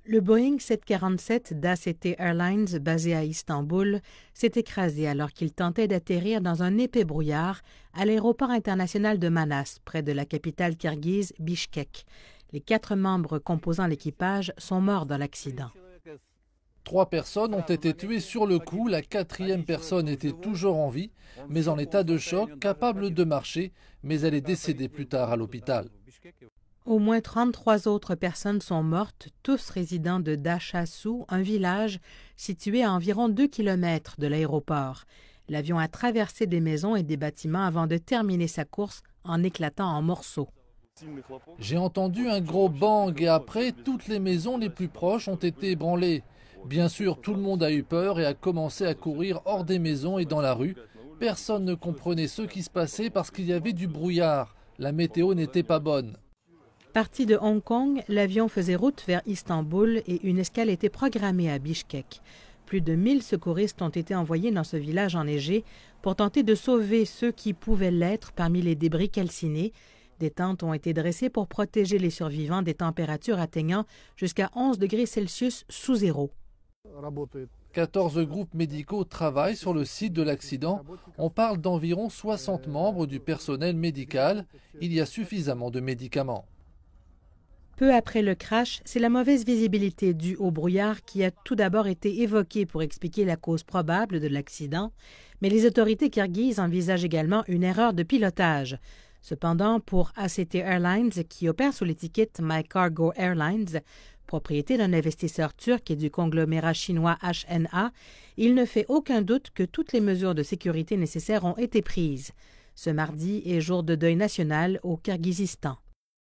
Le Boeing 747 d'ACT Airlines, basé à Istanbul, s'est écrasé alors qu'il tentait d'atterrir dans un épais brouillard à l'aéroport international de Manas, près de la capitale kirghize, Bichkek. Les 4 membres composant l'équipage sont morts dans l'accident. 3 personnes ont été tuées sur le coup, la 4e personne était toujours en vie, mais en état de choc, capable de marcher, mais elle est décédée plus tard à l'hôpital. Au moins 33 autres personnes sont mortes, tous résidents de Dachaussou, un village situé à environ 2 km de l'aéroport. L'avion a traversé des maisons et des bâtiments avant de terminer sa course en éclatant en morceaux. J'ai entendu un gros bang et après, toutes les maisons les plus proches ont été ébranlées. Bien sûr, tout le monde a eu peur et a commencé à courir hors des maisons et dans la rue. Personne ne comprenait ce qui se passait parce qu'il y avait du brouillard. La météo n'était pas bonne. Parti de Hong Kong, l'avion faisait route vers Istanbul et une escale était programmée à Bichkek. Plus de 1000 secouristes ont été envoyés dans ce village enneigé pour tenter de sauver ceux qui pouvaient l'être parmi les débris calcinés. Des tentes ont été dressées pour protéger les survivants des températures atteignant jusqu'à 11 degrés Celsius sous zéro. 14 groupes médicaux travaillent sur le site de l'accident. On parle d'environ 60 membres du personnel médical. Il y a suffisamment de médicaments. Peu après le crash, c'est la mauvaise visibilité due au brouillard qui a tout d'abord été évoquée pour expliquer la cause probable de l'accident, mais les autorités kirghizes envisagent également une erreur de pilotage. Cependant, pour ACT Airlines, qui opère sous l'étiquette My Cargo Airlines, propriété d'un investisseur turc et du conglomérat chinois HNA, il ne fait aucun doute que toutes les mesures de sécurité nécessaires ont été prises. Ce mardi est jour de deuil national au Kirghizistan.